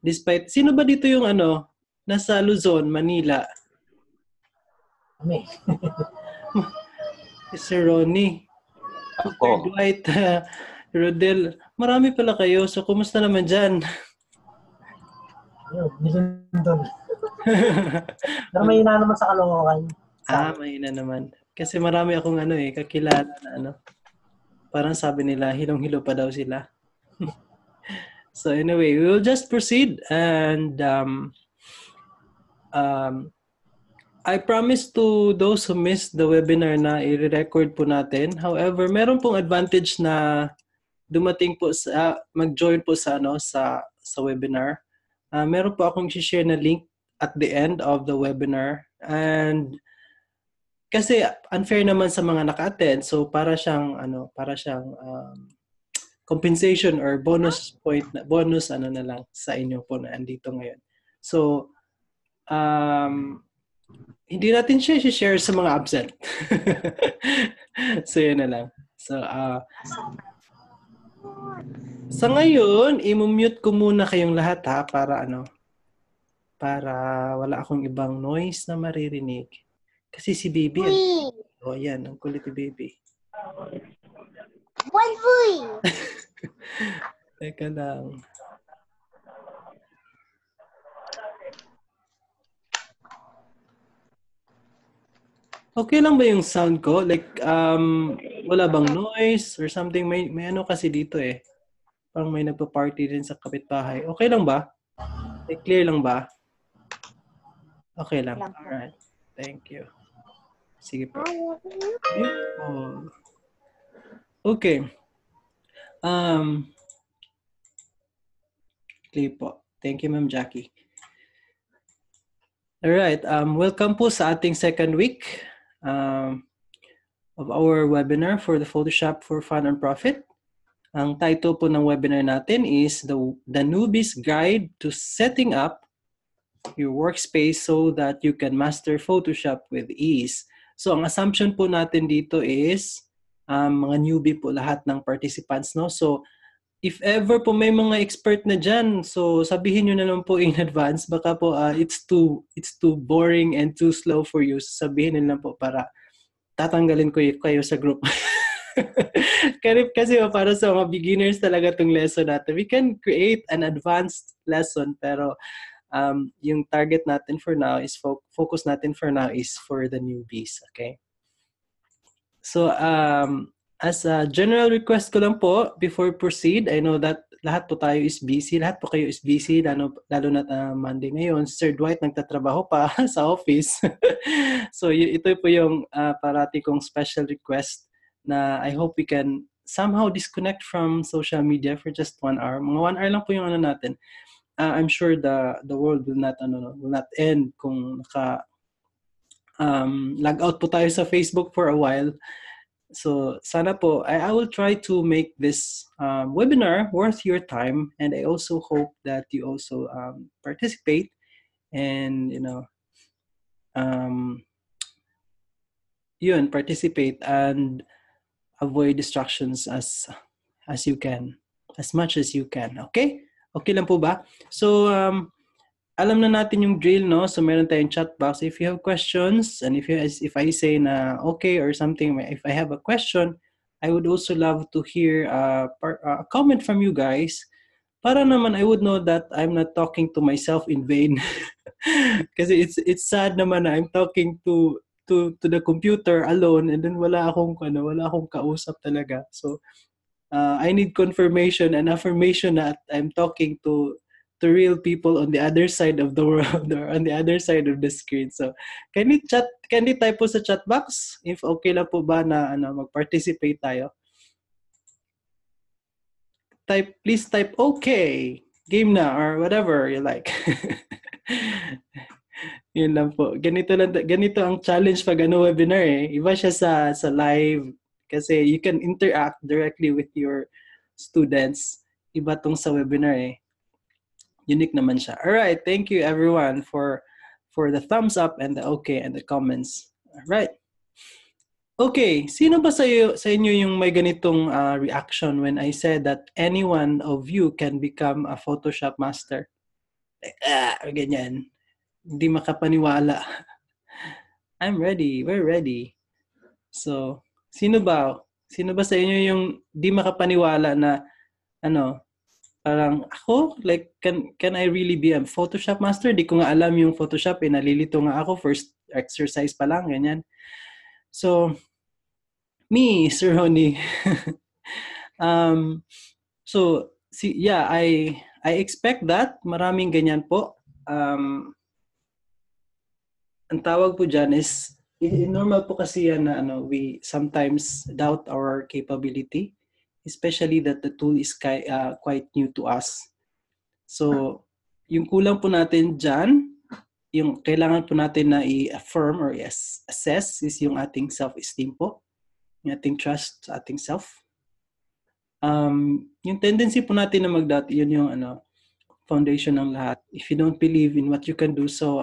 Despite, sino ba dito yung nasa Luzon, Manila? Kami. Sir Ronnie. Sir Dwight, Rodel. Marami pala kayo. So, kumusta naman dyan? Nilindol. Pero may ina naman sa Caloocan. May ina naman. Kasi marami akong kakilala na parang sabi nila, hilong-hilo pa daw sila. So anyway, we will just proceed and I promise to those who missed the webinar na i-record po natin. However, meron pong advantage na dumating po sa mag-join po sa sa webinar. Meron po akong i-share na link at the end of the webinar, and kasi unfair naman sa mga naka-attend, so para siyang compensation or bonus point na bonus na lang sa inyo po na andito ngayon. So hindi natin siya i-share sa mga absent. So yun na lang. So sa ngayon, i-mute ko muna kayong lahat ha para para wala akong ibang noise na maririnig. Kasi si baby, yan, ang kulit ni baby. Teka lang. Okay lang ba yung sound ko? Like, wala bang noise or something? May kasi dito eh. Parang may nagpa-party din sa kapitbahay. Okay lang ba? Like, clear lang ba? Okay lang. Alright. Thank you. Sige po. Okay. Okay po. Thank you, Ma'am Jackie. Alright. Welcome po sa ating second week of our webinar for the Photoshop for Fun and Profit. Ang title po ng webinar natin is The Newbie's Guide to Setting Up Your Workspace so that you can master Photoshop with ease. So ang assumption po natin dito is mga newbie po lahat ng participants, no? So if ever po may mga expert na dyan, so sabihin nyo na lang po in advance, baka po it's too boring and too slow for you. So sabihin nyo lang po para tatanggalin ko kayo sa group. Kasi para sa mga beginners talaga itong lesson natin. We can create an advanced lesson, pero yung target natin for now is focus natin for now is for the newbies, okay? So as a general request ko lang po before proceed, I know that lahat po tayo is busy, lahat po kayo is busy, lalo na Monday ngayon. Sir Dwight nagtatrabaho pa sa office. So ito po yung parati kong special request na I hope we can somehow disconnect from social media for just 1 hour. Mga 1 hour lang po yung natin. I'm sure the world will not end kung log out po tayo sa Facebook for a while. So sana po I will try to make this webinar worth your time, and I also hope that you also participate and participate and avoid distractions as you can, as much as you can. Okay lang po ba? So alam na natin yung drill, no? So meron tayong chat box. If you have questions, and if I say na okay or something, if I have a question, I would also love to hear a comment from you guys. Para naman I would know that I'm not talking to myself in vain. Kasi it's sad naman na I'm talking to the computer alone, and then wala akong kausap talaga. So I need confirmation and affirmation that I'm talking to real people on the other side of the world or on the other side of the screen. So can you type po sa chat box if okay lang po ba na mag-participate tayo? Please type okay, game na, or whatever you like. Yun lang po. Ganito ang challenge pag webinar eh. Iba siya sa live kasi you can interact directly with your students. Iba tong sa webinar eh. Unique naman siya. Alright, thank you everyone for the thumbs up and the okay and the comments. Alright. Okay, sino ba sa inyo yung may ganitong reaction when I said that any one of you can become a Photoshop master? Ganyan. Hindi makapaniwala. I'm ready. We're ready. So, sino ba? Sino ba sa inyo yung di makapaniwala na parang ako, like, can I really be a Photoshop master? Di ko nga alam yung Photoshop, nalilito nga ako, first exercise pa lang, ganyan. So, me, Sir Ronnie. So, yeah, I expect that. Maraming ganyan po. Ang tawag po dyan is, normal po kasi yan na we sometimes doubt our capability, especially that the tool is quite new to us. So, yung kulang po natin dyan, yung kailangan po natin na i-affirm or assess is yung ating self-esteem po, yung ating trust sa ating self. Yung tendency po natin na mag-doubt, yun yung foundation ng lahat. If you don't believe in what you can do, so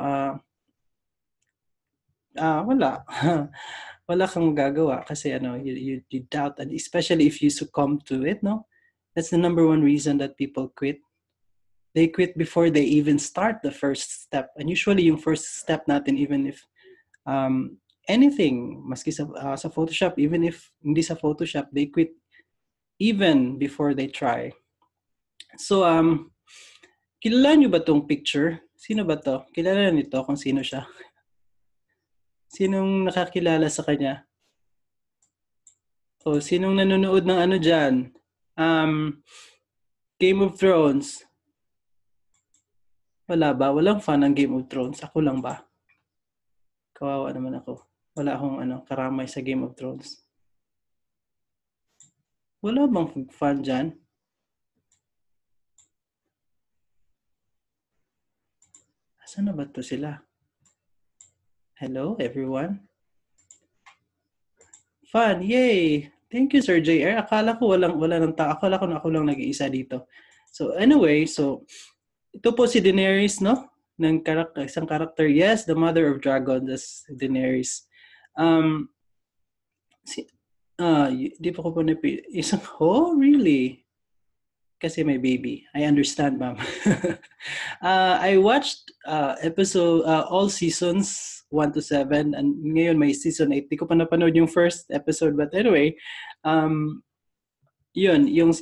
wala. Wala kang magagawa kasi you doubt, and especially if you succumb to it, no? That's the number one reason that people quit. They quit before they even start the first step. And usually yung first step natin, even if anything, maski sa Photoshop, even if hindi sa Photoshop, they quit even before they try. So, kilala nyo ba tong picture? Sino ba to? Kilala nito kung sino siya? Sinong nakakilala sa kanya? O, sinong nanonood ng dyan? Game of Thrones. Wala ba? Walang fan ng Game of Thrones. Ako lang ba? Kawawa naman ako. Wala akong karamay sa Game of Thrones. Wala bang fan dyan? Asan na ba to sila? Hello, everyone? Fan, yay! Thank you, Sir JR. Akala ko wala nang tao. Akala ko na ako lang nag-iisa dito. So, anyway, ito po si Daenerys, no? Isang character. Yes, the mother of dragons, that's Daenerys. Di pa ko po oh, really? Kasi may baby. I understand, ma'am. I watched episode, all seasons 1 to 7, and ngayon may season 8. Di ko pa napanood yung first episode, but anyway, yun yung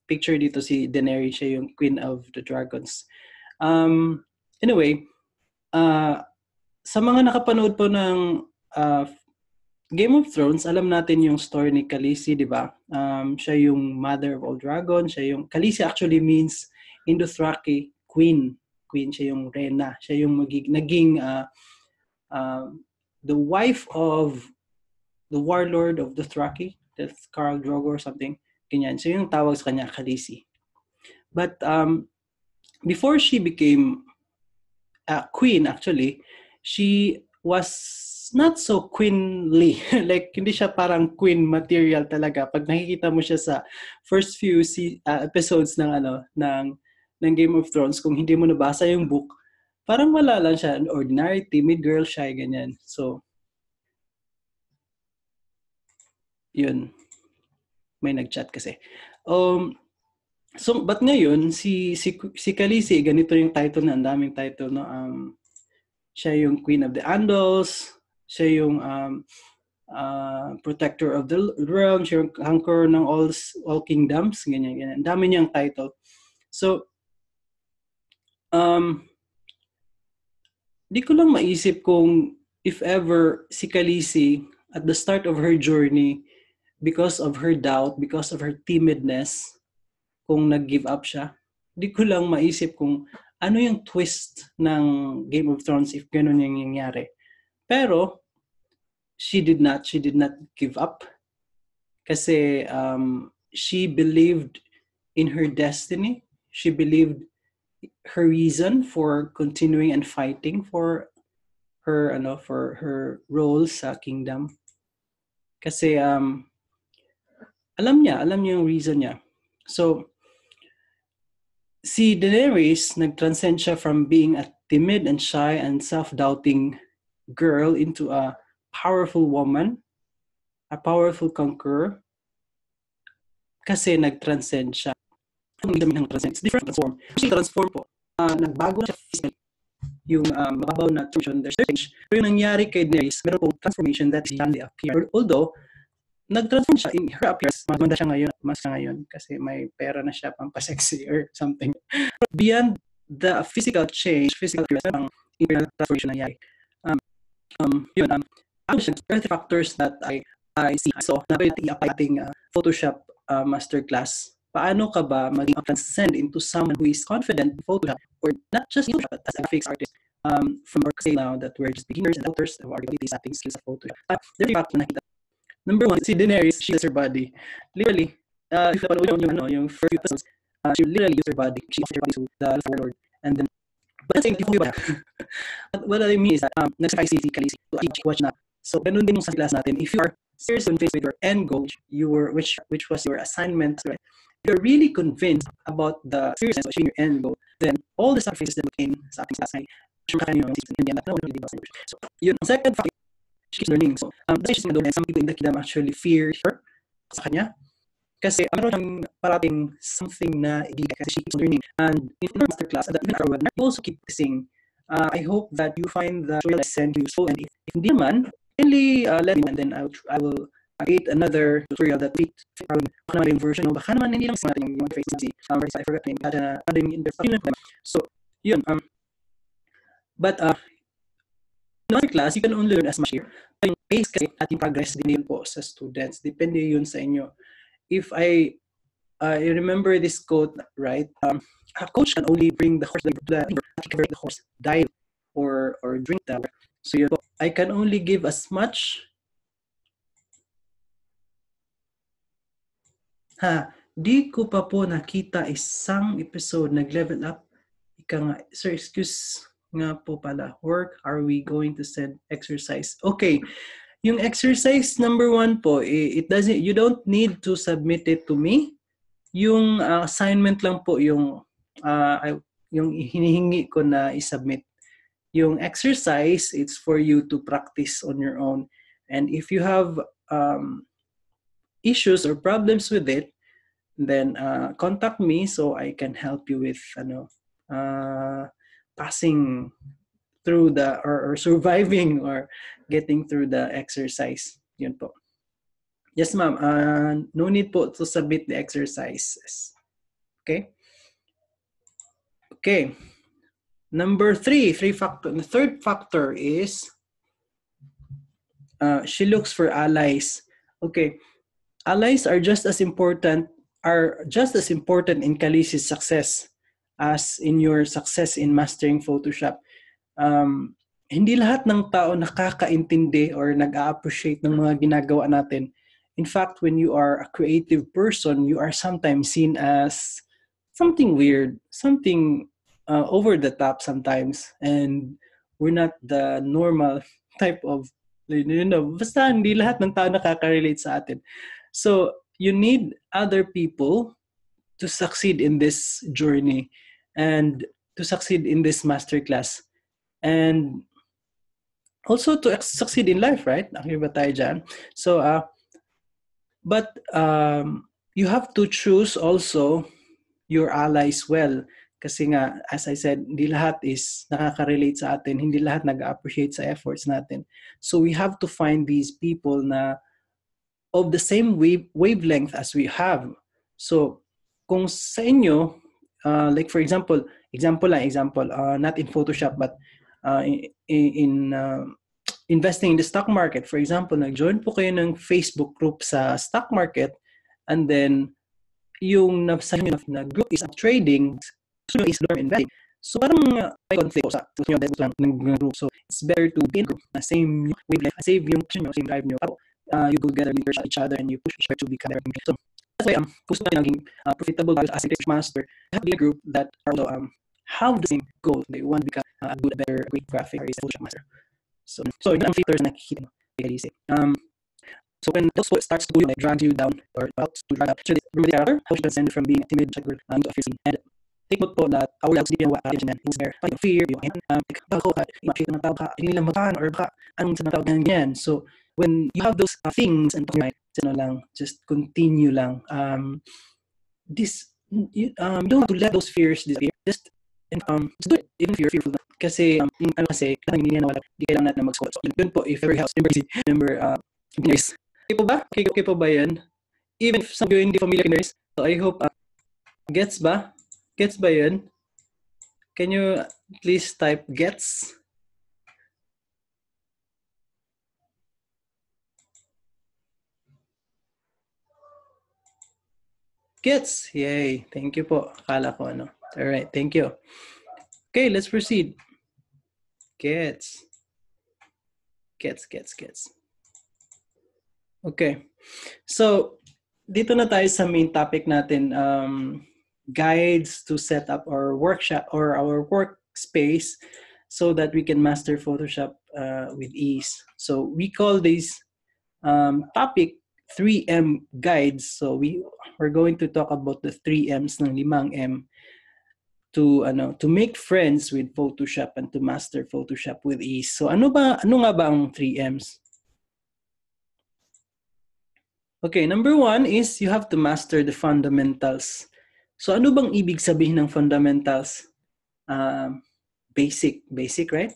picture dito, si Daenerys, siya yung Queen of the Dragons. Anyway, sa mga nakapanood po ng Game of Thrones, alam natin yung story ni Khaleesi, di ba? Siya yung mother of all dragons. Khaleesi actually means in Dothraki, queen. Queen, siya yung reyna. Siya yung naging the wife of the warlord of Dothraki, that's Khal Drogo or something. Ganyan. So yung tawag sa kanya, Khaleesi. But before she became queen, actually, she was not so queenly. Like, hindi siya parang queen material talaga. Pag nakikita mo siya sa first few episodes ng Game of Thrones, kung hindi mo nabasa yung book, parang wala lang siya. Ordinary, timid girl siya, ganyan. So, yun. May nag-chat kasi. So, but ngayon, si Khaleesi, ganito yung title na, ang daming title, no? Siya yung Queen of the Andals, siya yung protector of the realm, siya yung conqueror ng all kingdoms, ganyan. Dami niyang title. So, di ko lang maisip kung if ever si Khaleesi, at the start of her journey, because of her doubt, because of her timidness, kung nag-give up siya, di ko lang maisip kung ano yung twist ng Game of Thrones if ganun yung nangyari. Pero, she did not give up kasi she believed in her destiny. She believed her reason for continuing and fighting for her role sa kingdom. Kasi alam niya yung reason niya. So si Daenerys, nag-transcend siya from being a timid and shy and self-doubting girl into a powerful woman, a powerful conqueror, kasi nag-transcend siya. It's different transform. She transform po. nagbago na siya physically. Yung mababaw na transformation, there's change. Pero yung nangyari kay Daenerys, meron pong transformation that suddenly appeared. Although, nag-transform siya in her appearance. Maganda siya ngayon, mas ngayon kasi may pera na siya pampasexy or something. Beyond the physical change, physical appearance, ang internal transformation nangyari. Yun, there are factors that I see. So, na-apply ating Photoshop masterclass. Paano ka ba maging transcend into someone who is confident in Photoshop, or not just Photoshop, but as a graphics artist? From our say now that we're just beginners and authors of our abilities setting skills of Photoshop. There are factors nakita. Number one, si Daenerys, she does her body. Literally, if napanood yung first few episodes, she literally used her body. She offered her body to the warlord. And then, but that's saying, what I mean is that, nag-sacrifice si Khaleesi to watch na. So, ganun din yung sa class natin. If you are serious and faced with your end goal, which was your assignment, right? If you're really convinced about the seriousness of achieving your end goal, then all the sacrifices that came sa ating class ay so, yun. Second factor, she's learning. So, she's doing, and some people in the kingdom actually fear her sa kanya. Kasi meron siyang parating something na ibigay kasi she keeps learning. And in her masterclass, and even our webinar, you also keep saying, I hope that you find the tutorial I send useful. And if hindi naman, kindly let me know, and then I will create another tutorial that fit baka naman yung version, baka naman hindi lang sa natin yung Facebook. I forgot yung so, yun. But in our class, you can only learn as much here. Yung pace kasi at yung progress din yun po sa students. Depende yun sa inyo. If I remember this quote, right? A coach can only bring the horse to the horse dive or drink that. So yun po, I can only give as much. Di ko pa po nakita isang episode nag-level up. Ika nga, sir, excuse nga po pala. Work, are we going to send exercise? Okay. Yung exercise number 1 po, you don't need to submit it to me. Yung assignment lang po yung hinihingi ko na isubmit. Yung exercise, it's for you to practice on your own. And if you have issues or problems with it, then contact me so I can help you with passing through or surviving or getting through the exercise. Yun po. Yes, ma'am. No need po to submit the exercises. Okay? Okay. Number 3 factor. The third factor is she looks for allies. Okay. Allies are just as important in Khaleesi's success as in your success in mastering Photoshop. Hindi lahat ng tao nakakaintindi or nag-a-appreciate ng mga ginagawa natin. In fact, when you are a creative person, you are sometimes seen as something weird, something over the top sometimes, and we're not the normal type of, basta hindi lahat ng tao nakaka-relate sa atin. So, you need other people to succeed in this journey and to succeed in this masterclass. And also to succeed in life, right? Nakita ba tayo dyan? So, but you have to choose also your allies well. Kasi nga, as I said, hindi lahat is nakaka-relate sa atin. Hindi lahat nag-appreciate sa efforts natin. So we have to find these people na of the same wavelength as we have. So, kung sa inyo, like for example, not in Photoshop, but in investing in the stock market. For example, nag-join po kayo ng Facebook group sa stock market, and then yung nasa inyo na group is trading, so is investing. So parang may conflict po sa ng group. So it's better to be in a group na same wavelength, same drive nyo. You go together, leaders each other, and you push each other to become better. So that's why kung gusto natin naging profitable as a creative master, have a group that also have the same goal. They want to become a better graphic artist, Photoshop master. So yun ang filters na nakikita mo. So when those starts to like drag you down or about to drag up, so remember the character, how she transcended from being a timid to a fierce, and take note po that our lives di yung attention is there. Like fear, yung bako ka, i-appreciate ng tao ka, hindi lang magaan or baka anong sa tao ganyan. So when you have those things and talking lang, just continue lang. You don't have to let those fears disappear. Just And just do it, even if you're fearful. Kasi, kasi, hindi na wala, di kailangan natin mag-squat. So, yun po, if every house, member, nurse. Okay po ba? Okay po ba yan? Even if some of you hindi familiar with nurse, so I hope, gets ba? Gets ba yun? Can you please type gets? Gets! Yay! Thank you po. Akala ko ano. Alright, thank you. Okay, let's proceed. Gets. Okay. So, dito na tayo sa main topic natin. Guides to set up our workshop or our workspace so that we can master Photoshop with ease. So, we call this topic 3M guides. So, we're going to talk about the 3Ms ng 5M to make friends with Photoshop and to master Photoshop with ease. So ano nga ba ang 3Ms? Okay, number 1 is you have to master the fundamentals. So ano bang ibig sabihin ng fundamentals? Basic, right?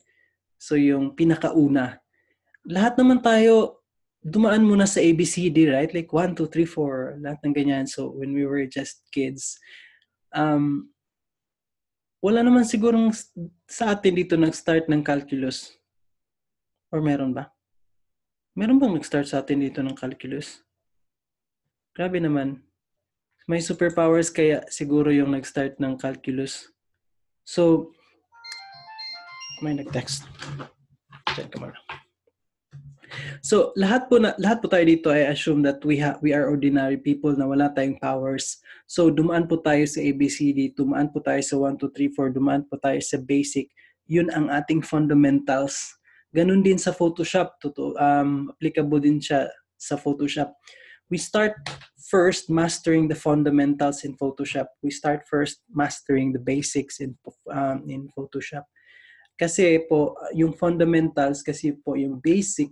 So yung pinakauna. Lahat naman tayo dumaan muna sa ABCD, right? Like 1, 2, 3, 4, lahat ng ganyan. So when we were just kids, wala naman sigurong sa atin dito nag-start ng calculus. Or meron ba? Meron bang nag-start sa atin dito ng calculus? Grabe naman. May superpowers kaya siguro yung nag-start ng calculus. So, may nag-text. Check ka muna. So, lahat po tayo dito, I assume that we are ordinary people na wala tayong powers. So, dumaan po tayo sa ABCD, dumaan po tayo sa 1, 2, 3, 4, dumaan po tayo sa basic. Yun ang ating fundamentals. Ganun din sa Photoshop. Applicable din siya sa Photoshop. We start first mastering the fundamentals in Photoshop. We start first mastering the basics in Photoshop. Kasi po, yung fundamentals, kasi po yung basic,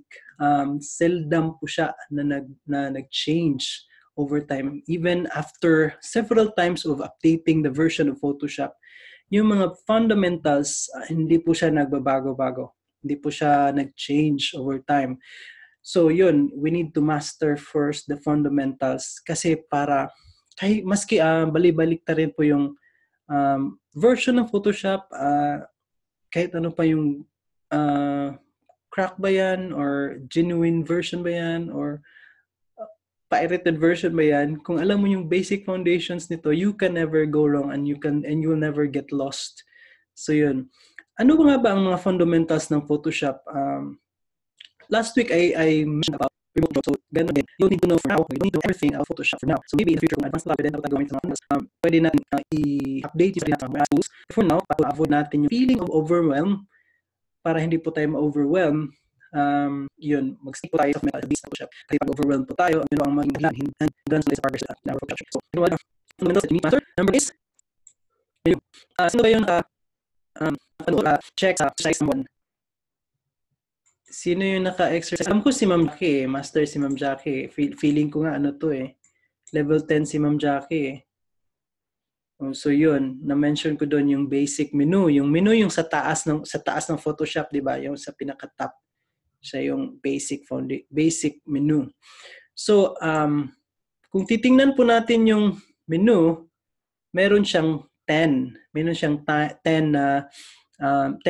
seldom po siya na nag-change over time. Even after several times of updating the version of Photoshop, yung mga fundamentals, hindi po siya nagbabago-bago. Hindi po siya nag-change over time. So yun, we need to master first the fundamentals kasi para, kahit maski balik-balik ta rin po yung version ng Photoshop, kahit ano pa yung crack ba yan or genuine version ba yan or pirated version ba yan, kung alam mo yung basic foundations nito, you can never go wrong and you'll never get lost. So yun. Ano nga ba ang mga fundamentals ng Photoshop? Last week I mentioned about remote control. So ganun din. You don't need to know for now. You don't need to know everything about Photoshop for now. So maybe in the future kung advanced na tayo gawin sa mga pwede natin i-update yung mga tools. For now, avoid natin yung feeling of overwhelm para hindi po tayo ma-overwhelm. Yun, mag-stick po tayo sa Photoshop. Kasi pag overwhelmed po tayo, ano ang maging hanggang sa progress in our Photoshop. So, you know what? Fundamentals that we master. Number is, sino ba yung check sa exercise naman? Sino yung naka-exercise? Alam ko si Ma'am Jackie, master si Ma'am Jackie. Feeling ko nga ano to level 10 si Ma'am Jackie So yun, na-mention ko doon yung basic menu. Yung menu yung sa taas ng Photoshop, 'di ba? Yung sa pinaka-top. Siya yung basic menu. So kung titingnan po natin yung menu, meron siyang 10. Meron siyang 10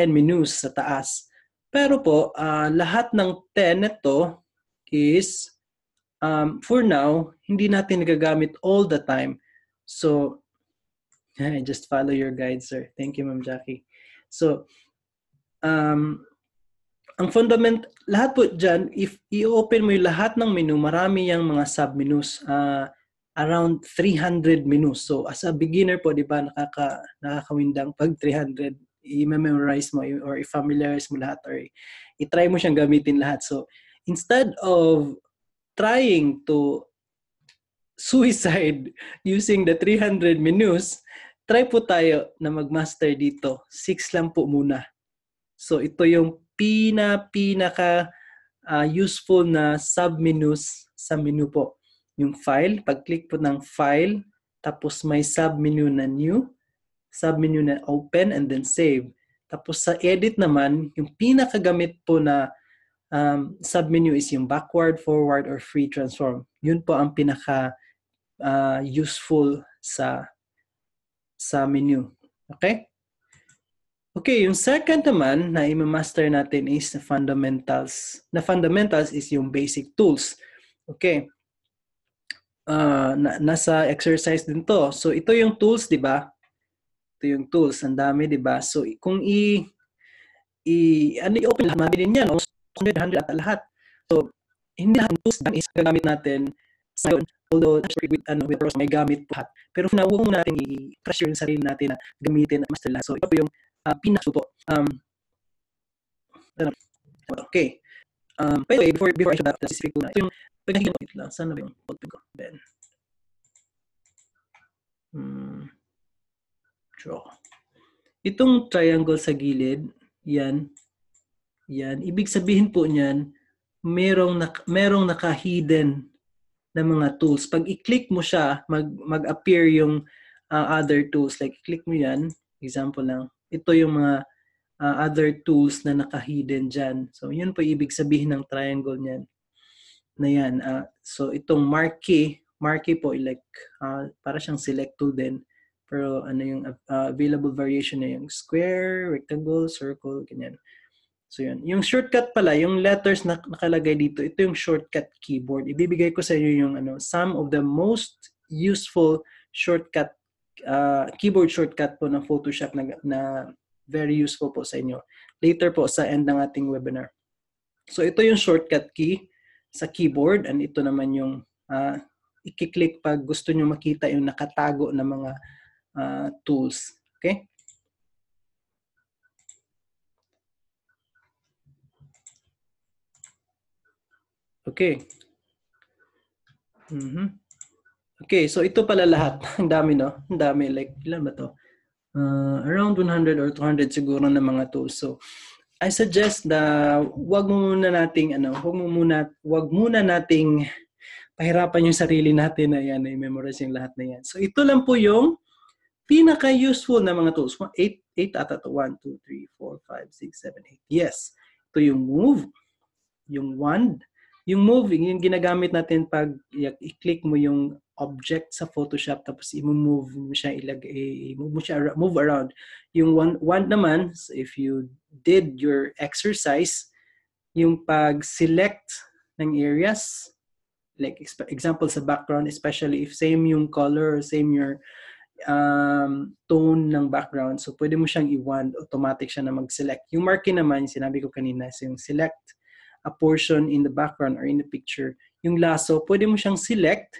menus sa taas. Pero po, lahat ng 10 nito is, for now, hindi natin nagagamit all the time. So, just follow your guide, sir. Thank you, Ma'am Jackie. So, ang lahat po dyan, if i-open mo yung lahat ng menu, marami yung mga sub-menus. Around 300 menus. So, as a beginner po, di ba, nakakawindang pag 300 i-memorize mo or i-familiarize mo lahat or i-try mo siyang gamitin lahat. So, instead of trying to suicide using the 300 menus, try po tayo na mag-master dito. 6 lang po muna. So, ito yung pinaka useful na sub-menus sa menu po. Yung file, pag-click po ng file, tapos may sub-menu na new, submenu na open and then save. Tapos sa edit naman, yung pinakagamit po na submenu is yung backward, forward, or free transform. Yun po ang pinaka useful sa menu. Okay? Okay, yung second naman na i-master natin is the fundamentals. The fundamentals is yung basic tools. Okay. Nasa exercise din to. So ito yung tools, di ba? Ito yung tools. Ang dami, di ba? So kung i-open lahat, mabilin yan. Almost 100 at lahat. So hindi lahat ng tools dyan is gagamit natin sa yun. Although with Rose, may gamit lahat. Pero huwag mo natin i-pressure yung sarili natin na gamitin at master lahat. So ito po yung pinakasupo. Okay. By the way, before I show that specific tool na, ito yung pagkakilan lang. Saan na ba yung photo ko? Ben. Draw. Itong triangle sa gilid, yan. Ibig sabihin po niyan, merong naka-hidden na mga tools. Pag i-click mo siya, mag-appear yung other tools. Like, i-click mo yan. Example lang. Ito yung mga other tools na naka-hidden dyan. So, yun po ibig sabihin ng triangle niyan. Na yan. So, itong marquee po, like, para siyang select tool din. Pero ano yung available variation na yung square, rectangle, circle, ganyan. So yun. Yung shortcut pala, yung letters na nakalagay dito, ito yung shortcut keyboard. Ibibigay ko sa inyo yung some of the most useful shortcut, keyboard shortcut po ng Photoshop na very useful po sa inyo. Later po sa end ng ating webinar. So ito yung shortcut key sa keyboard and ito naman yung i-click pag gusto nyo makita yung nakatago na mga tools. Okay? Okay. Okay, so ito pala lahat. Ang dami, no? Ang dami. Like, ilan ba to? Around 100 or 200 siguro na mga tools. So, I suggest na wag muna nating pahirapan yung sarili natin na yan, i-memorize yung lahat na yan. So, ito lang po yung pinaka-useful na mga tools. 8 ata to. 1, 2, 3, 4, 5, 6, 7, 8. Yes. Ito yung move, yung wand. Yung move, yung ginagamit natin pag i-click mo yung object sa Photoshop tapos i-move mo siya, move around. Yung wand naman, so if you did your exercise, yung pag-select ng areas, like example sa background, especially if same yung color or same your tone ng background, so pwede mo siyang i-wand, automatic siya na mag-select. Yung marquee naman, sinabi ko kanina, so yung select a portion in the background or in the picture. Yung lasso, pwede mo siyang select,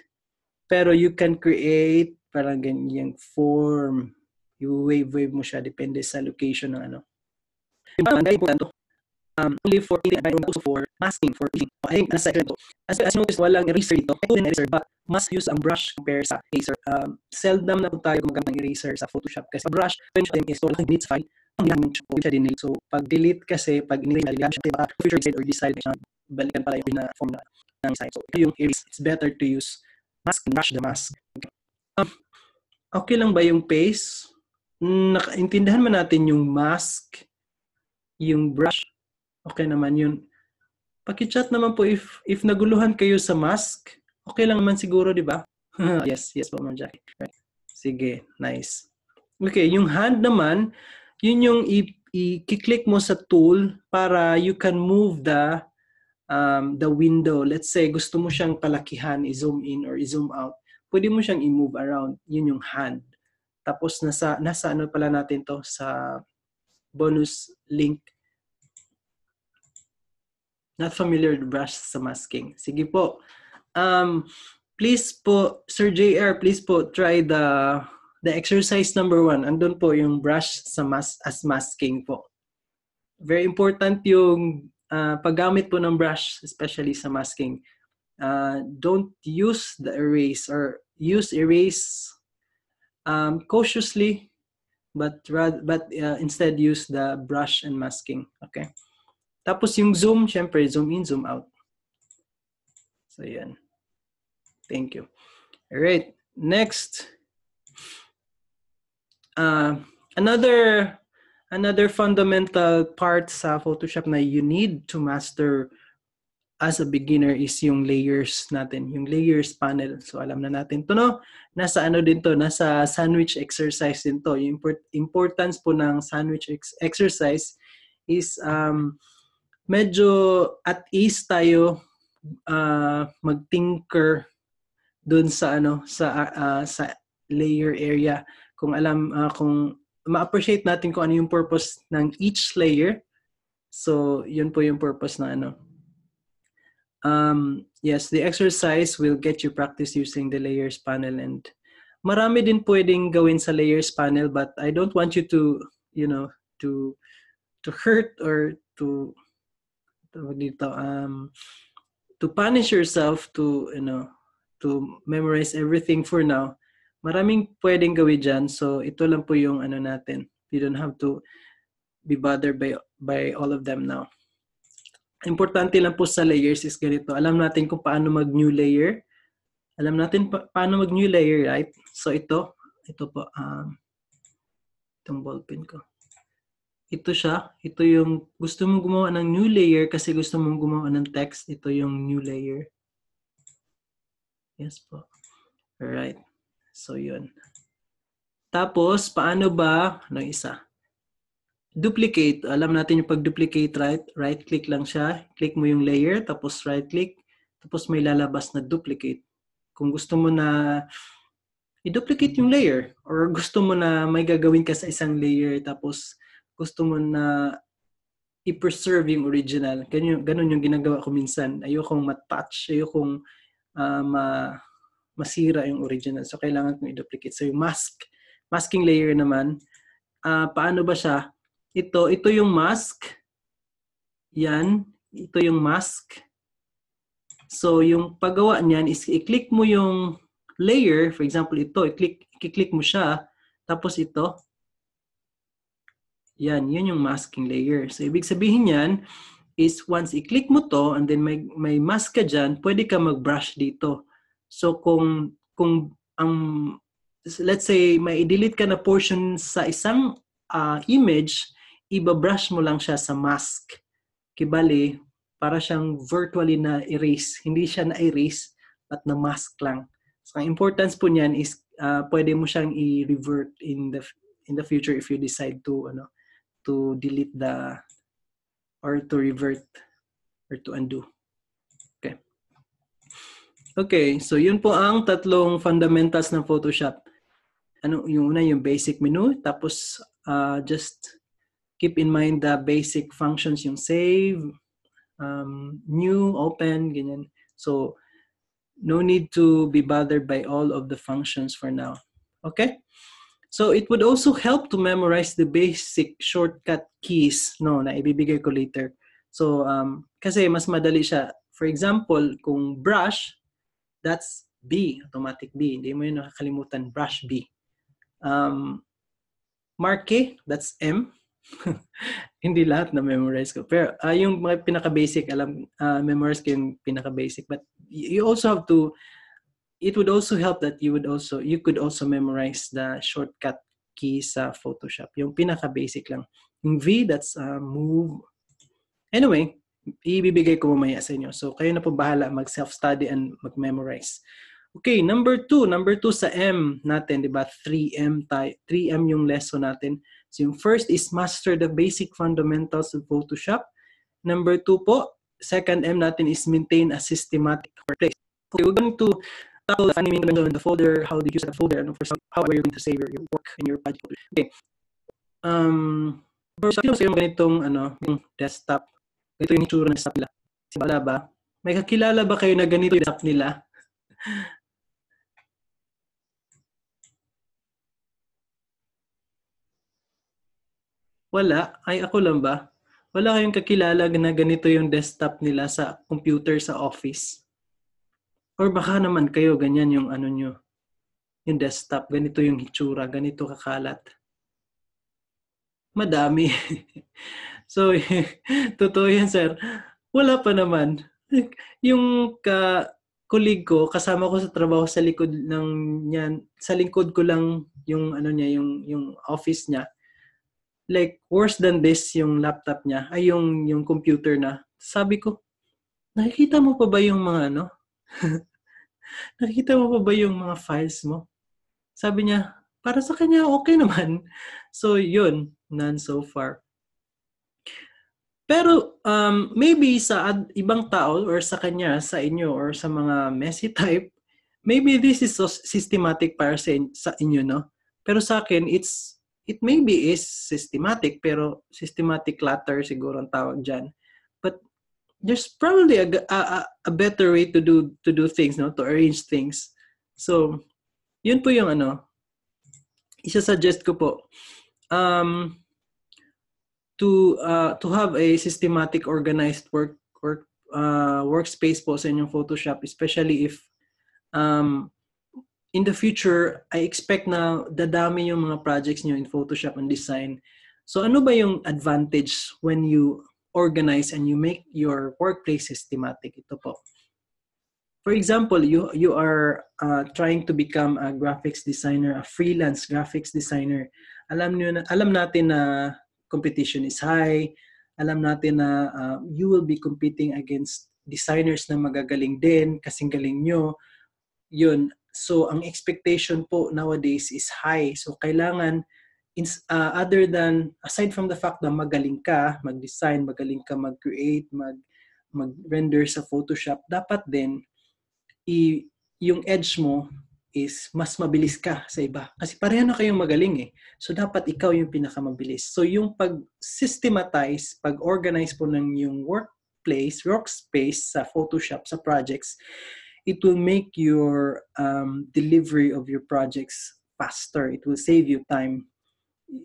pero you can create parang ganyang form. You wave mo siya, depende sa location ng ano. Yung very important to. Only for painting and also for masking, for painting. I think as you notice, walang eraser dito. I couldn't eraser, but must use ang brush compare sa eraser. Seldom na po tayo gumagamit ng eraser sa Photoshop kasi brush, when siya i-install, lang delete sa file, ang ginamit siya din. So, pag delete kasi, pag nilagay siya, baka future design or design, balikan pala yung form na ng design. So, yung erase, it's better to use mask and brush the mask. Okay lang ba yung pace? Nakaintindihan mo natin yung mask, yung brush, okay naman yun. Paki-chat naman po if naguluhan kayo sa mask, okay lang naman siguro, di ba? yes po, Ma'am Jackie. Right. Sige, nice. Okay, yung hand naman, yun yung i-click mo sa tool para you can move the window. Let's say gusto mo siyang palakihan, i-zoom in or i-zoom out. Pwede mo siyang i-move around. Yun yung hand. Tapos nasa ano pala natin to sa bonus link. Not familiar with brush sa masking. Sige po. Please po, Sir JR, please po try the exercise number 1. Andun po yung brush sa as masking po. Very important yung paggamit po ng brush, especially sa masking. Don't use the erase or use erase cautiously, but instead use the brush and masking. Okay. Tapos yung zoom, syempre, zoom in, zoom out. So, yan. Thank you. All right. Next. Another fundamental part sa Photoshop na you need to master as a beginner is yung layers natin, yung layers panel. So alam na natin to, no? Nasa ano din to, nasa sandwich exercise din to. Yung importance po ng sandwich exercise is medyo at ease tayo mag-tinker dun sa ano sa layer area. Kung alam kung ma-appreciate natin kung ano yung purpose ng each layer. So yun po yung purpose na ano. Yes, the exercise will get you practice using the layers panel, and marami din pwedeng gawin sa layers panel, but I don't want you to, you know, to hurt or to punish yourself to, you know, to memorize everything for now. Maraming pwedeng gawin dyan, so ito lang po yung ano natin. You don't have to be bothered by all of them now. Importante lang po sa layers is ganito. Alam natin kung paano mag-new layer. Alam natin paano mag-new layer, right? So ito po, itong ballpen ko. Ito siya. Ito yung gusto mong gumawa ng new layer kasi gusto mong gumawa ng text. Ito yung new layer. Yes po. Alright. So yun. Tapos, paano ba ng isa? Duplicate. Alam natin yung pag-duplicate, right? Right-click lang siya. Click mo yung layer, tapos right-click. Tapos may lalabas na duplicate. Kung gusto mo na i-duplicate yung layer or gusto mo na may gagawin ka sa isang layer tapos gusto mo na i-preserve yung original. Ganun yung ginagawa ko minsan. Ayokong matouch, ayokong masira yung original. So, kailangan kong i-duplicate. So, yung masking layer naman, paano ba siya? Ito yung mask. Yan. Ito yung mask. So, yung paggawa niyan is i-click mo yung layer. For example, ito. I-click mo siya. Tapos ito. Yan. Yun yung masking layer. So, ibig sabihin yan is once i-click mo to and then may mask ka dyan, pwede ka mag-brush dito. So, kung let's say may i-delete ka na portion sa isang image, iba-brush mo lang siya sa mask. Kibali, para siyang virtually na erase. Hindi siya na erase, but na mask lang. So, ang importance po niyan is pwede mo siyang i-revert in the future if you decide to delete or to revert or to undo. Okay. Okay, so yun po ang tatlong fundamentals ng Photoshop. Yung una, yung basic menu, tapos just keep in mind the basic functions, yung save, new, open, ganyan. So, no need to be bothered by all of the functions for now. Okay? So, it would also help to memorize the basic shortcut keys, no, na ibibigay ko later. So, kasi mas madali siya. For example, kung brush, that's B, automatic B. Hindi mo yun nakakalimutan, brush B. Marque, that's M. Hindi lahat na memorize ko. Pero yung mga pinaka-basic, memorize ko yung pinaka-basic. But you also have to, it would also help that you could also memorize the shortcut keys sa Photoshop. Yung pinaka-basic lang. Yung V, that's move. Anyway, ibibigay ko mamaya sa inyo. So, kayo na po bahala mag-self-study and mag-memorize. Okay, number two sa M natin, di ba? 3M yung lesson natin. So, yung first is master the basic fundamentals of Photoshop. Number 2 po, second M natin is maintain a systematic workplace. Okay, we're going to tackle the animating window in the folder, how do you use that folder, and how are you going to save your work in your project. Okay. Sino sa yung ganitong yung desktop? Ito yung itsura ng desktop nila. Wala ba? May kakilala ba kayo na ganito yung desktop nila? Wala? Ay, ako lang ba? Wala kayong kakilala na ganito yung desktop nila sa computer sa office? Or baka naman kayo, ganyan yung nyo, yung desktop, ganito yung hitsura, ganito kakalat. Madami. So, totoo yan, sir. Wala pa naman. Yung colleague ko, kasama ko sa trabaho sa likod ng niyan, sa likod ko lang yung ano niya, yung office niya. Like worse than this yung laptop niya, ay yung computer na. Sabi ko, nakikita mo pa ba yung mga ano? Nakikita mo pa ba yung mga files mo? Sabi niya, para sa kanya okay naman. So yun, none so far. Pero maybe sa ibang tao or sa kanya, sa inyo or sa mga messy type, maybe this is so systematic para sa inyo, no? Pero sa akin, it maybe is systematic, pero systematic clutter siguro ang tawag dyan. But there's probably a better way to do things, no? To arrange things. So, yun po yung ano, isa-suggest ko po. To have a systematic, organized workspace po sa inyong Photoshop, especially if in the future, I expect na dadami yung mga projects nyo in Photoshop and design. So ano ba yung advantage when you organize and you make your workplace systematic? Ito po. For example, you are trying to become a graphics designer, a freelance graphics designer. Alam natin na competition is high. Alam natin na you will be competing against designers na magagaling din, kasing galing nyo. Yun. So, ang expectation po nowadays is high. So, kailangan, aside from the fact na magaling ka, mag-design, magaling ka mag-create, mag-render sa Photoshop, dapat din, yung edge mo is mas mabilis ka sa iba. Kasi pareho na kayong magaling eh. So, dapat ikaw yung pinakamabilis. So, yung pag-systematize, pag-organize po ng yung workspace sa Photoshop, sa projects, it will make your delivery of your projects faster. It will save you time.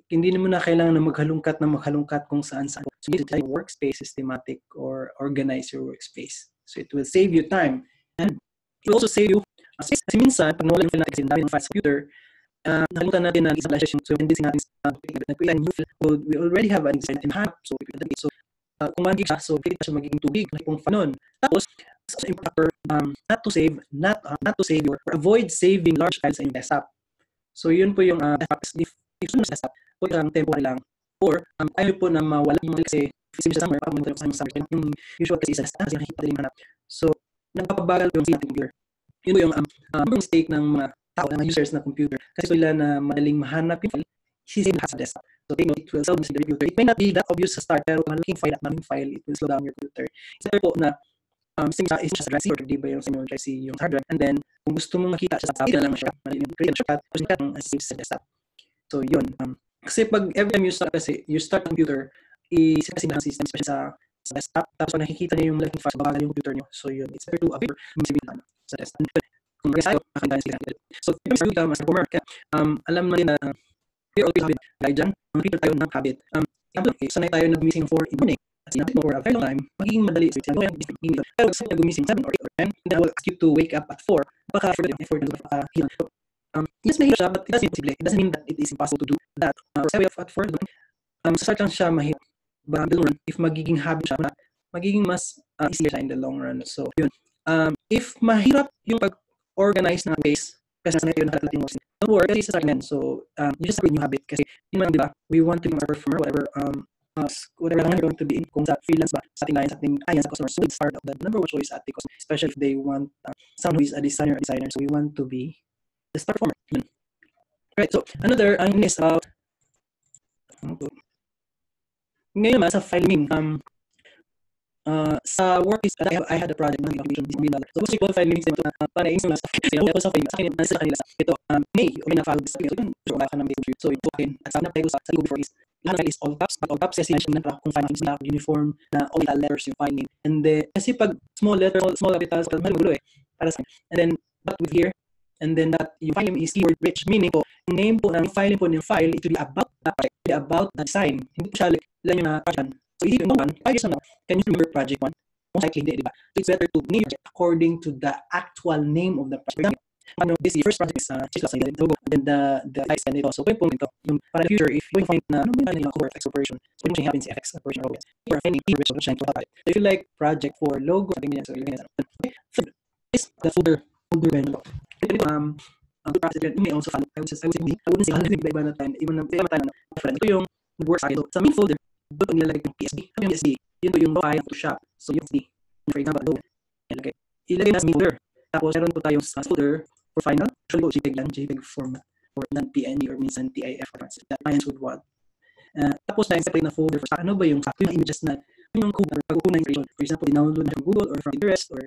Hindi mo na kailangan na maghalungkat kung saan-saan. So, you need to workspace systematic or organize your workspace. So, it will save you time. And it will also save you, kasi minsan, pag nawala yung file natin kasi dami ng files sa computer, nakalimutan natin na isa flash yung so hindi natin nag-create a new file. So, we already have an existing map. So, kung 1 gig siya, so pwede siya magiging 2 gig. Kung fanon. Tapos, so impactor, not to save or avoid saving large files in desktop. So, yun po yung if sa desktop, po yung temporary lang. Or, ayaw po na mawala yung kasi save siya somewhere, pag sa yung usual kasi isa desktop, kasi nakikita din hanap. So, nagpapabagal yung sa computer. Yun po yung mistake ng mga tao, ng users na computer. Kasi sila na madaling mahanap yung file, sisave lahat sa desktop. So take note, it will slow down the computer. It may not be that obvious sa start, pero kung malaking file, it will slow down your computer. Isa po na, is just a drive C or di ba yung drive C, yung hard drive. And then, kung gusto mong makita siya sa side lang siya, create a shortcut, tapos save sa desktop. So yun. Kasi pag every time you start computer, i-set kasi ng system, especially sa desktop, tapos kung nakikita niyo yung malaking file, babagal yung computer niyo. So yun, it's better to appear sa desktop. Kung mag-resign, makakita sila. So, if you become a performer, alam natin na we always have it. Dahil dyan, makikita tayo ng habit. Sanay tayo nag-missing 4 in the morning. Kasi natin mo for a very long time, magiging madali. Pero sa nag-missing 7 or 8 or 10, then I will ask you to wake up at 4. Baka for the effort na heal. Yes, mahirap siya, but it doesn't impossible. It doesn't mean that it is impossible to do that. Or 7 at 4, sa start lang siya mahirap. But in the long run, if magiging habit siya, magiging mas easier siya in the long run. So, yun. If mahirap yung pag-organize ng base, kasi sanay tayo nakatating mo, don't worry, kasi sa akin. So, you just have a new habit. Kasi, yun man, di ba? We want to be a performer, whatever lang we're going to be in, kung sa freelance ba, sa ating clients, sa ating clients, sa customers. So, it's part of the number one choice at the customer, especially if they want someone who is a designer. So, we want to be the star performer. Right, so, another is ngayon naman, sa filing, sa work is, I had a project na $1 million. So, gusto ko filing ito para i-install sa filing. Sa filing, sa kanila, ito, May na-file this. So, wala ka naman ito. So, ito, at sana tayo sa Google before is, lahat is all caps. Pag all caps, kasi na kung filing is na uniform, na all the letters yung filing. And then, kasi pag small letter, small capitals, mahal magulo eh. Para sa and then, that with here, and then that yung filing is keyword rich, meaning po, yung name po ng filing po ng file, it will be about that project, about the design. Hindi po siya lang yung project. So, if you know 5 years from now, can you remember project 1? Most likely, hindi, diba? So, it's better to name it according to the actual name of the project. This first project is then the extend ito. So, yung ito, yung para future, if you find na, cover FX operation, so, yung happens FX operation always. Or any rich operation to have it. So, if you like project for logo, something ganyan, so, you're gonna okay. is the folder menu. Process you may also follow. I would say iba-iba na tayo, different. Ito yung nag-work sa akin. Sa main folder, doon nilalagay yung PSD. Ano yung PSD? Yun po yung file to shop. So yung PSD, for example, ilagay na sa main folder. Tapos meron po tayong folder for final. Usually po JPEG lang, JPEG format or non-PNG or minsan TIF formats that clients would want. Tapos na-separate na folder for ano ba yung images na yung code na pag-uuna information. For example, download na from Google or from Pinterest or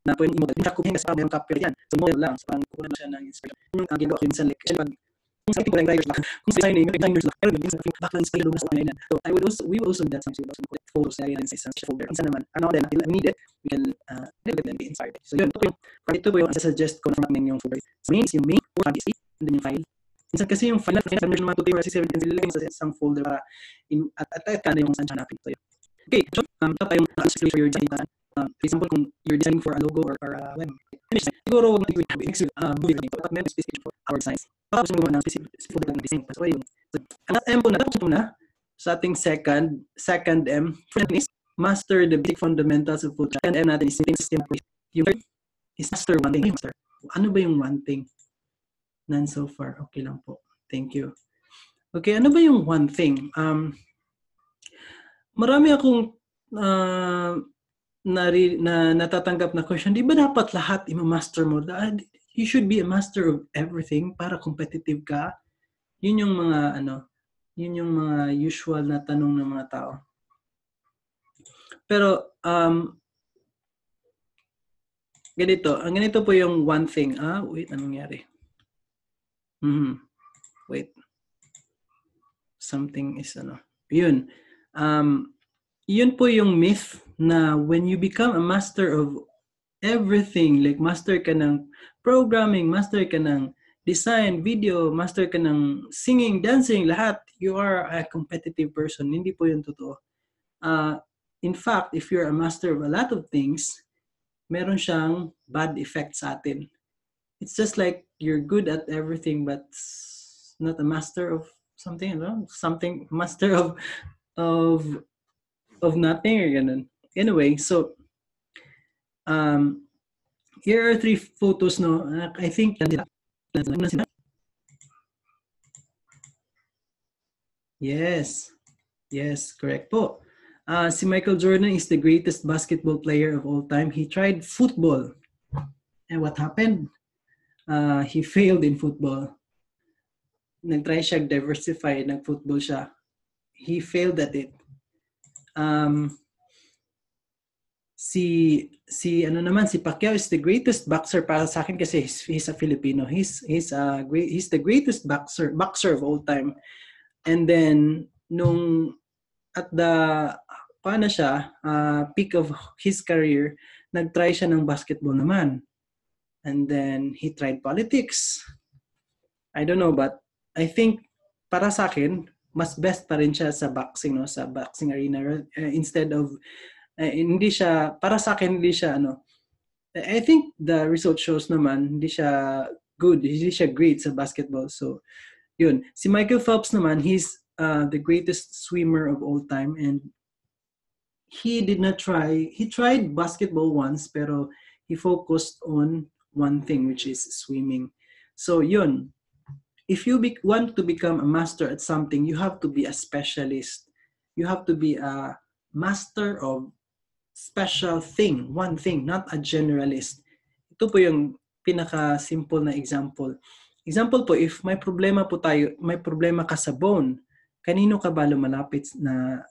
na pwedeng i-model. Yung copy kasi mayroong copyright yan. So model lang. So parang kukunan siya ng inspiration. Yung ginagawa ko minsan like, actually pag kung sa ating po lang writers lang, kung sa designers lang, pero yung baka inspire lumos online yan. So we will also do that sometimes. We will also put photos na yan sa isang folder. Minsan naman, ano din, we need it, we can let them be inspired. So yun, ito po yung suggest ko na formatting yung folder. So main is yung main or PSD, and then yung file. Minsan kasi yung file na version naman 2 or 6 nilagay sa isang folder para at ka na yung saan siya hanapin. So yun. Okay, so tapos tayong for your design. For example, kung you're designing for a logo or a web image, siguro wag natin movie lang ito. But meron specific for our designs. Tapos mo ng specific folder ng design. So ayun. Ang M po na, tapos po na sa ating second M. First is master the basic fundamentals of food. Second M natin is system. Yung third is master one thing. Master. Ano ba yung one thing? None so far. Okay lang po. Thank you. Okay, ano ba yung one thing? Marami akong natatanggap na question. Di ba dapat lahat i-master mo? You should be a master of everything para competitive ka. Yun yung mga yun yung mga usual na tanong ng mga tao. Pero ganito po yung one thing. Wait, anong nangyari? Wait. Something is Yun. Yun po yung myth na when you become a master of everything, like master ka ng programming, master ka ng design, video, master ka ng singing, dancing, lahat, you are a competitive person. Hindi po yun totoo. In fact, if you're a master of a lot of things, meron siyang bad effect sa atin. It's just like you're good at everything but not a master of something, something master of nothing or ganun. Anyway, so here are 3 photos, no. I think Yes, correct po. Si Michael Jordan is the greatest basketball player of all time. He tried football. And what happened? He failed in football. Nag-try siya diversify, nag-football siya. He failed at it. Si Pacquiao is the greatest boxer para sa akin kasi he's a Filipino. He's the greatest boxer of all time. And then nung at the peak of his career, nag-try siya ng basketball naman. And then he tried politics. I don't know, but I think para sa akin, mas best pa rin siya sa boxing, no, sa boxing arena instead of hindi siya para sa akin hindi siya I think the result shows naman hindi siya good, hindi siya great sa basketball. So yun, si Michael Phelps naman, he's the greatest swimmer of all time, and he tried basketball once pero he focused on one thing, which is swimming. So yun, if you want to become a master at something, you have to be a specialist. You have to be a master of special thing, one thing, not a generalist. Ito po yung pinaka-simple na example. Example po, if may problema ka sa bone, kanino ka ba lumalapit na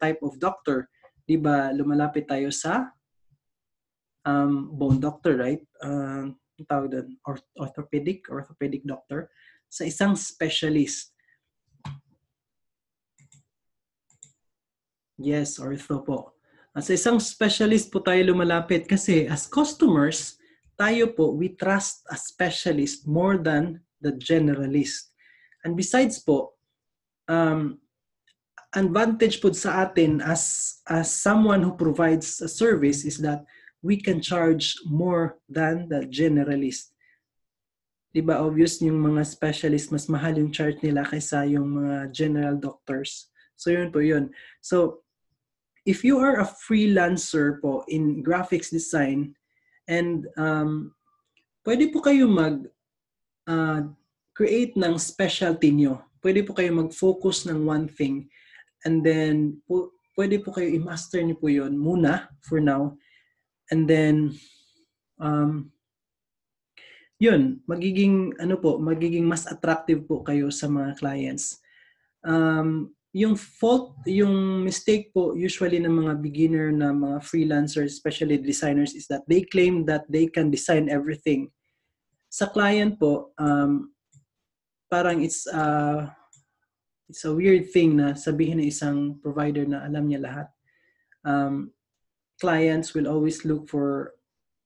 type of doctor? Di ba lumalapit tayo sa bone doctor, right? Tawag doon, orthopedic doctor, sa isang specialist. Yes, ortho po. Sa isang specialist po tayo lumalapit kasi as customers, tayo po, we trust a specialist more than the generalist. And besides po, advantage po sa atin as someone who provides a service is that we can charge more than the generalist. Diba obvious yung mga specialist, mas mahal yung charge nila kaysa yung mga general doctors. So yun po yun. So if you are a freelancer po in graphics design And pwede po kayo create ng specialty nyo. Pwede po kayo mag-focus ng one thing. And then, pwede po kayo i-master nyo po yun muna for now. And then, yun, magiging mas attractive po kayo sa mga clients. Yung mistake po usually ng mga beginner na mga freelancers, especially designers, is that they claim that they can design everything. Sa client po, parang it's a weird thing na sabihin ng isang provider na alam niya lahat. Clients will always look for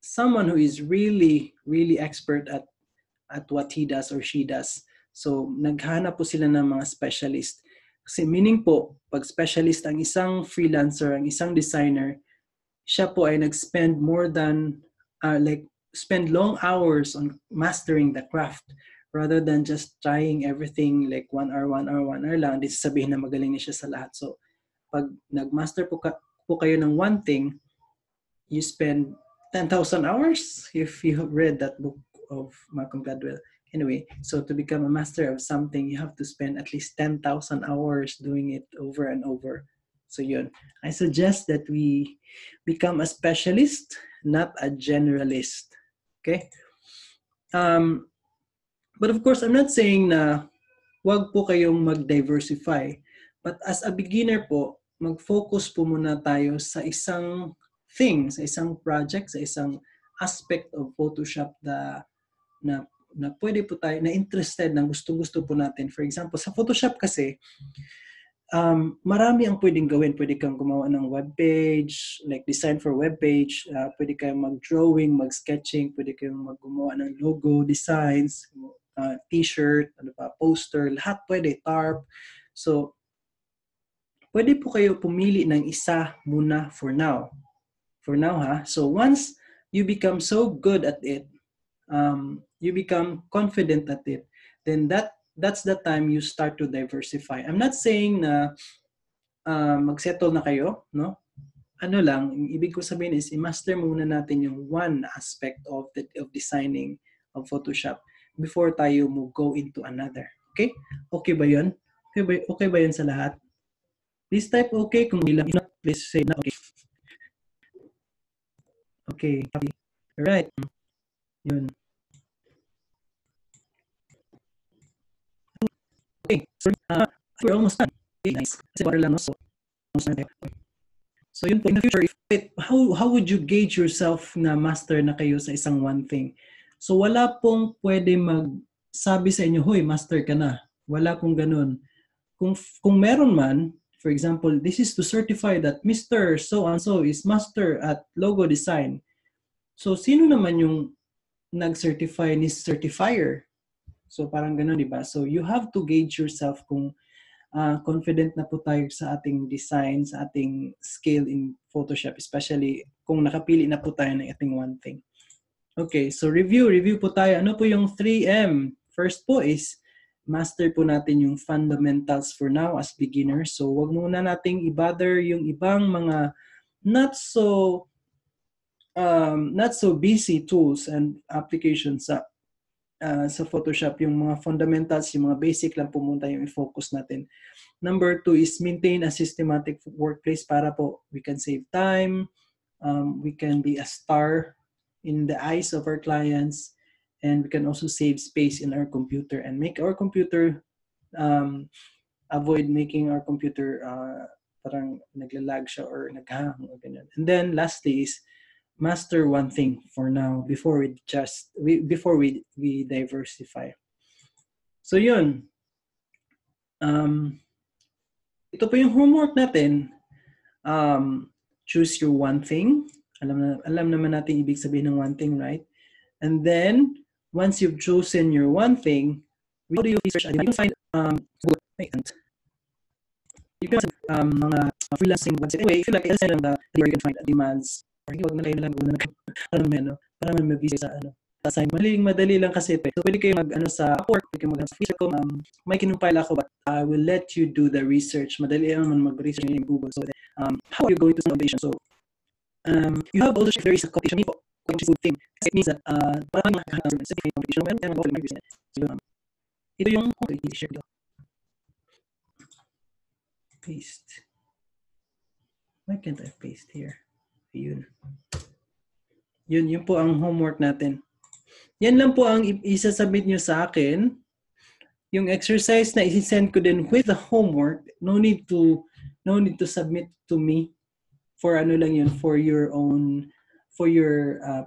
someone who is really, really expert at what he does or she does. So, naghanap po sila ng mga specialist. Kasi meaning po, pag specialist ang isang freelancer, ang isang designer, siya po ay nag-spend more than, spend long hours on mastering the craft rather than just trying everything like 1 hour lang. Hindi sasabihin na magaling na siya sa lahat. So, pag nag-master po kayo ng one thing, you spend 10,000 hours if you have read that book of Malcolm Gladwell. Anyway, so to become a master of something, you have to spend at least 10,000 hours doing it over and over. So yun, I suggest that we become a specialist, not a generalist. Okay? But of course, I'm not saying na wag po kayong mag-diversify. But as a beginner po, mag-focus po muna tayo sa isang thing, sa isang project, sa isang aspect of Photoshop na pwede po tayo, na interested, na gusto-gusto po natin. For example, sa Photoshop kasi, marami ang pwedeng gawin. Pwede kang gumawa ng webpage, like design for webpage. Pwede kayong mag-drawing, mag-sketching. Pwede kayong gumawa ng logo, designs, t-shirt, poster, lahat pwede, tarp. So, pwede po kayo pumili ng isa muna for now. For now, ha? So, once you become so good at it, you become confident at it, then that's the time you start to diversify. I'm not saying na mag-settle na kayo, no? Ano lang, ibig ko sabihin is i-master muna natin yung one aspect of designing of Photoshop before tayo go into another. Okay? Okay ba yun? Okay ba yun sa lahat? Please type okay kung hindi lang. If not, please say na okay. Okay. Alright. Yun. Okay. So, we're almost done. Okay, nice. Kasi water lang, no? So, almost done. So, yun po. In the future, how would you gauge yourself na master na kayo sa isang one thing? So, wala pong pwede magsabi sa inyo, hoy, master ka na. Wala pong ganun. Kung meron man, for example, this is to certify that Mr. So-and-so is master at logo design. So, sino naman yung nag-certify ni certifier? So, parang ganun, di ba? So, you have to gauge yourself kung confident na po tayo sa ating design, sa ating skill in Photoshop, especially kung nakapili na po tayo ng ating one thing. Okay, so review po tayo. Ano po yung 3M? First po is, master po natin yung fundamentals for now as beginners. So, wag muna nating i-bother yung ibang mga not so busy tools and applications sa Photoshop. Yung mga fundamentals, yung mga basic lang po muna yung i-focus natin. Number 2 is maintain a systematic workplace para po we can save time, we can be a star in the eyes of our clients, and we can also save space in our computer and make our computer, avoid making our computer parang naglalag siya or naghahang or ganyan. And then lastly is master one thing for now before we diversify. So yun. Ito po yung homework natin. Choose your one thing. Alam naman natin ibig sabihin ng one thing, right? And then once you've chosen your one thing, how do you research? You can find you can mga freelancing website. Anyway, if you like, you can find demands. Or huwag na lang para mabisi sa sa madali lang kasi ito. So pwede kayo sa Upwork, pwede kayo sa Freelancer. May kinumpile ako, but I will let you do the research. Madali naman mag-research in Google. So how are you going to foundation? So you have also there is a competition. good thing. It means that maraming mga competition. Ito yung okay, share ko. Paste. Why can't I paste here? Yun. Yun po ang homework natin. Yan lang po ang isa-submit nyo sa akin. Yung exercise na isi-send ko din with the homework, no need to submit to me for ano lang yun, for your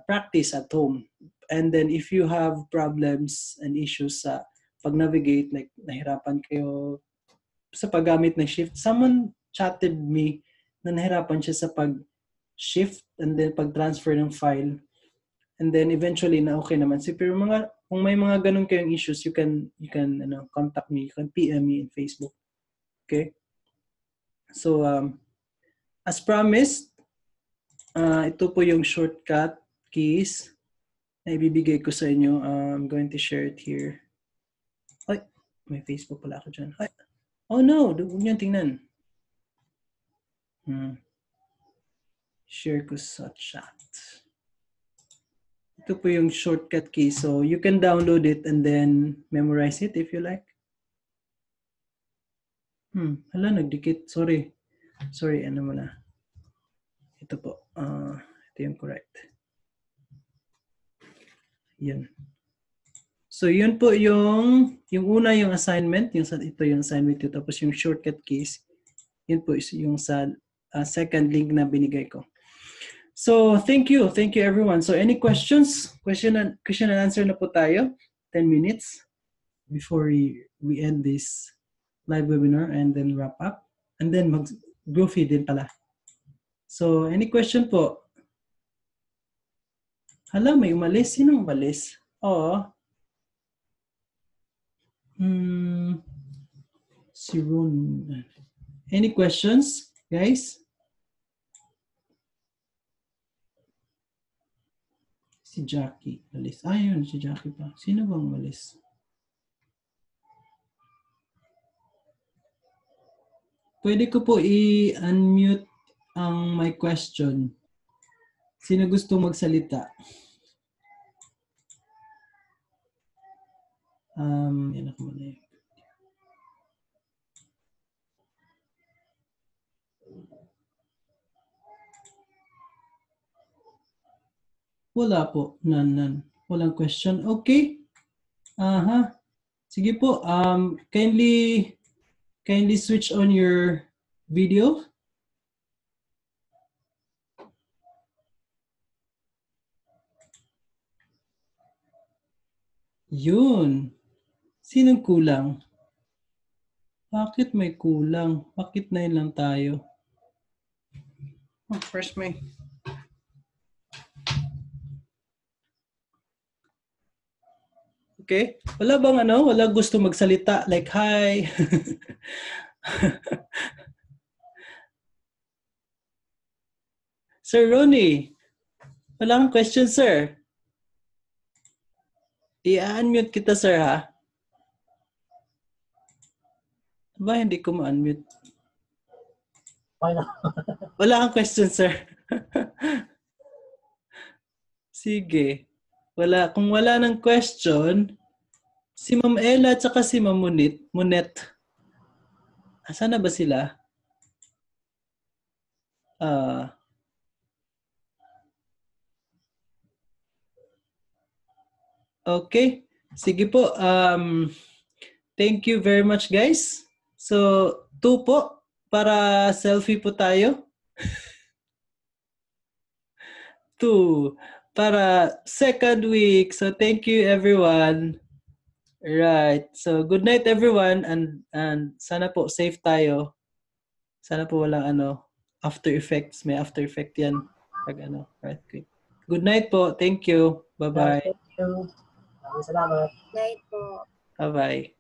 practice at home. And then if you have problems and issues sa pag-navigate, like nahirapan kayo sa paggamit ng shift, someone chatted me na nahirapan siya sa pag-shift and then pag-transfer ng file. And then eventually na okay naman. So pero kung may mga ganun kayong issues, you can contact me, you can PM me in Facebook. Okay? So as promised, ito po yung shortcut keys na ibibigay ko sa inyo. I'm going to share it here. Ay, may Facebook pala ako dyan. Ay, oh no, huwag niyo tingnan. Share ko sa chat. Ito po yung shortcut key. So you can download it and then memorize it if you like. Hala, nagdikit. Sorry, ano mo na. Ito po. Ito yung correct. Yan. So yun po yung una yung assignment. Ito yung assignment ko. Tapos yung shortcut keys. Yun po yung sa second link na binigay ko. So thank you everyone. So any questions? Question and answer na po tayo. 10 minutes before we end this live webinar and then wrap up. And then mag-groovy din pala. So any question po? Hala, may umalis. Sino umalis? Oo. Si Ron. Any questions, guys? Si Jackie. Umalis. Ayun, si Jackie pa. Sino bang umalis? Pwede ko po i-unmute ang my question. Sino gusto magsalita? Yan ako muna yun. Wala po. None. Walang question. Okay. Sige po. Kindly switch on your video. Yun. Sinong kulang? Bakit may kulang? Bakit na yun lang tayo? First may. Okay? Wala bang wala gusto magsalita? Like, hi. Sir Ronnie, wala kang question, sir. I-unmute kita, sir, ha? Ba, hindi ko ma-unmute. Wala kang question, sir. Sige. Kung wala ng question, si Ma'am Ella at saka si Ma'am Monet. Asan na ba sila? Okay. Sige po. Thank you very much, guys. So, 2 po para selfie po tayo. 2 para second week. So, thank you everyone. Right. So, good night everyone and sana po safe tayo. Sana po walang after effects. May after effect yan. Pag right. Good night po. Thank you. Bye-bye. Thank you. Salamat. Night po. Bye-bye.